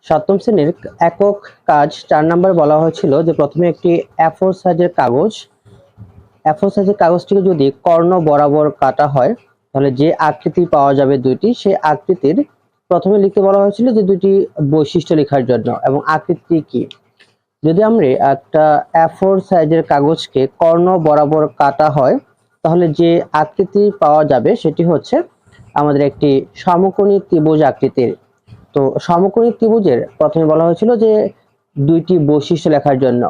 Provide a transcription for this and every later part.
সপ্তম শ্রেণীর একক কাজ 4 নম্বর বলা হয়েছিল যে প্রথমে একটি A4 সাইজের কাগজটিকে যদি কর্ণ বরাবর কাটা হয় তাহলে যে আকৃতি পাওয়া যাবে দুইটি, সেই আকৃতির প্রথমে লিখতে বলা হয়েছিল যে দুইটি বৈশিষ্ট্য লেখার জন্য, এবং আকৃতি কি। যদি আমরা একটা A4 সাইজের কাগজকে কর্ণ বরাবর কাটা হয় তাহলে যে আকৃতি পাওয়া যাবে সেটি হচ্ছে আমাদের একটি সমকোণী ত্রিভুজ আকৃতির। তো সমকোণী ত্রিভুজের প্রথমে বলা হয়েছিল যে দুইটি বৈশিষ্ট্য লেখার জন্য।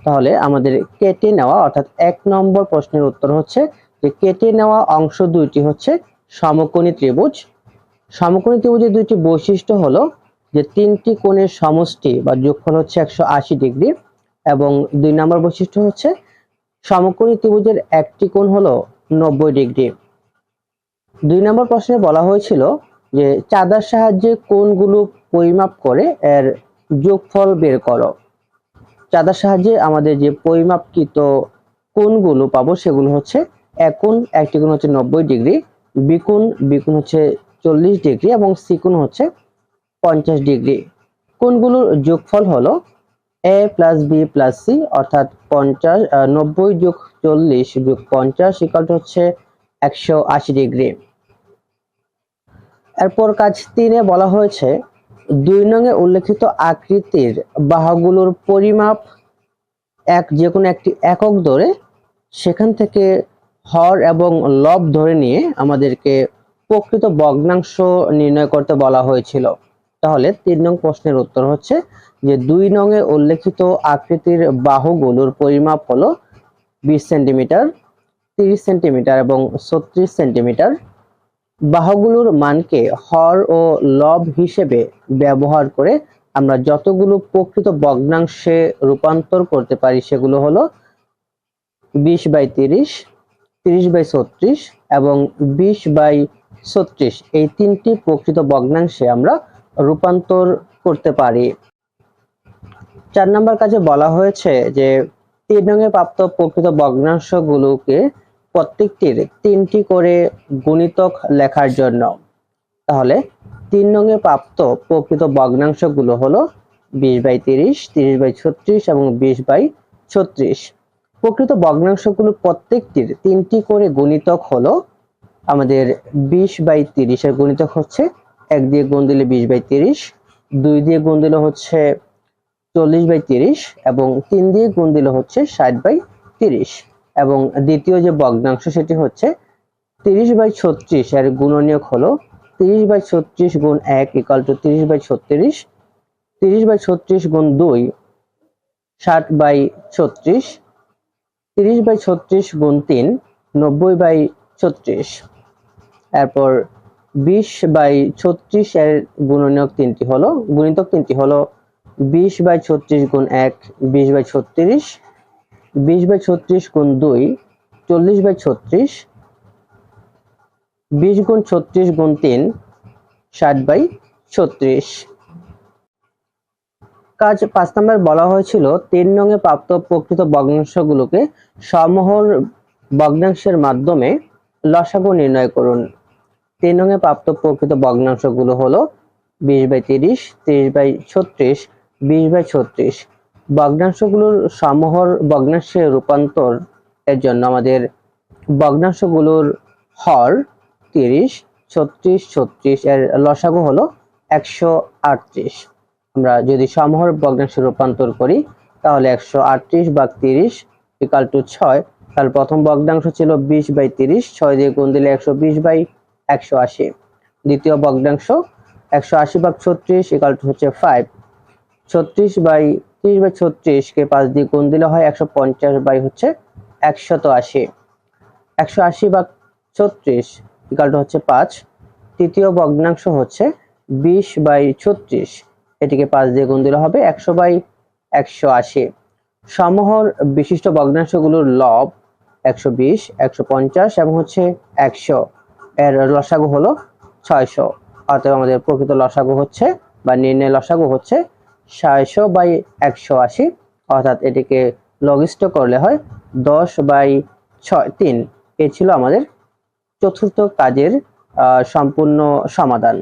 তাহলে আমাদের কেটে নেওয়া অর্থাৎ 1 নম্বর প্রশ্নের উত্তর হচ্ছে যে কেটে নেওয়া অংশ দুইটি হচ্ছে সমকোণী ত্রিভুজ। সমকোণী ত্রিভুজের দুইটি বৈশিষ্ট্য হলো যে তিনটি কোণের সমষ্টি বা যোগফল হচ্ছে 180 ডিগ্রি, এবং 2 নম্বর বৈশিষ্ট্য হচ্ছে সমকোণী ত্রিভুজের একটি কোণ হলো 90 ডিগ্রি। 2 নম্বর প্রশ্নে বলা হয়েছিল যে চাঁদার সাহায্যে কোণগুলো পরিমাপ করে এর যোগফল বের করো। চাঁদার সাহায্যে আমাদের যে পরিমাপকৃত কোণগুলো পাবো সেগুলো হচ্ছে এক কোণ, একটি কোণ হচ্ছে 90 ডিগ্রি, বি কোণ হচ্ছে 40 ডিগ্রি এবং সি কোণ হচ্ছে 50 ডিগ্রি। কোণগুলোর যোগফল হলো a plus B plus C, অর্থাৎ 90 যোগ 40 যোগ 50 ইকুয়াল টু হচ্ছে 180 ডিগ্রি। এরপর কাজ 3-এ বলা হয়েছে 2 নংয়ে উল্লেখিত আকৃতির বাহুগুলোর পরিমাপ যে কোনো একটি একক ধরে সেখান থেকে হর এবং লব ধরে নিয়ে আমাদেরকে প্রকৃত ভগ্নাংশ নির্ণয় করতে বলা হয়েছিল। তাহলে 3 নং প্রশ্নের উত্তর হচ্ছে যে 2 নংয়ে উল্লেখিত আকৃতির বাহুগুলোর পরিমাপ হলো 20 সেন্টিমিটার, 30 সেন্টিমিটার এবং 36 সেন্টিমিটার। বাহুগুলোর মানকে হর ও লব হিসেবে ব্যবহার করে আমরা যতগুলো প্রকৃত ভগ্নাংশে রূপান্তর করতে পারি সেগুলো হলো 20/30, 30/36 এবং 20/36। এই তিনটি প্রকৃত ভগ্নাংশে আমরা রূপান্তর করতে পারি। 4 নম্বর কাজে বলা হয়েছে যে 3 নংয়ে প্রাপ্ত প্রকৃত ভগ্নাংশগুলোকে প্রত্যেকটির 3টি করে গুণিতক লেখার জন্য। তাহলে 3 নংয়ে প্রাপ্ত প্রকৃত ভগ্নাংশগুলো হলো 20/30, 30/36 এবং 20/36। প্রকৃত ভগ্নাংশগুলো প্রত্যেকটির 3টি করে গুণিতক হলো আমাদের 20/30 এর গুণিতক হচ্ছে 1 দিয়ে গুণ দিলে 20/30, 2 দিয়ে গুণ দিলে হচ্ছে 40/30 এবং 3 দিয়ে গুণ দিলে হচ্ছে 60/30। এবং দ্বিতীয় যে ভগ্নাংশ সেটি হচ্ছে 30/36 এর গুণনীয়ক হলো 30/36 গুণ 1 ইকুয়াল টু 30/36, 30/36 গুণ 2 60/36, 30/36 গুণ 3 90/36। এরপর 20/36 এর গুণনীয়ক গুণিতক তিনটি হলো 20/36 গুণ 1 20/36, 20/36 গুণ 2 40/36, 20 গুণ 36 গুণ 3 60/36। কাজ 5 নম্বর বলা হয়েছিল 3 নংয়ে প্রাপ্ত প্রকৃত ভগ্নাংশগুলোকে সমহর ভগ্নাংশের মাধ্যমে লসাগু নির্ণয় করুন। 3 নংয়ে প্রাপ্ত প্রকৃত ভগ্নাংশগুলো হলো 20/30, 30/36, 20/36। ভগ্নাংশগুলোর সমহর ভগ্নাংশে রূপান্তর এর জন্য আমাদের ভগ্নাংশগুলোর হর 30, 36, 36 এর লসাগু হলো 138। আমরা যদি সমহর ভগ্নাংশে রূপান্তর করি তাহলে 138 ভাগ 30 ইকুয়াল টু 6। তাহলে প্রথম ভগ্নাংশ ছিল 20/30, 6 দিয়ে গুণ দিলে 120/180। দ্বিতীয় ভগ্নাংশ 180 ভাগ 36 ইকুয়াল টু হচ্ছে 5। 30/36 কে 5 দিয়ে গুণ দিলে হয় 150 হচ্ছে 180। 180 ভাগ 36 ইকুয়াল টু হচ্ছে 5। তৃতীয় ভগ্নাংশ হচ্ছে 20/36, এটিকে 5 দিয়ে গুণ দিলে হবে 100/180। সমহর বিশিষ্ট ভগ্নাংশগুলোর লব 120, 150 এবং হচ্ছে 100 এর লসাগু হলো 600। অতএব আমাদের প্রকৃত লসাগু হচ্ছে বা নির্ণয় লসাগু হচ্ছে 600/180, অর্থাৎ এটিকে লঘিষ্ঠ করলে হয় 10/3। এই ছিল আমাদের চতুর্থ কাজের সম্পূর্ণ সমাধান।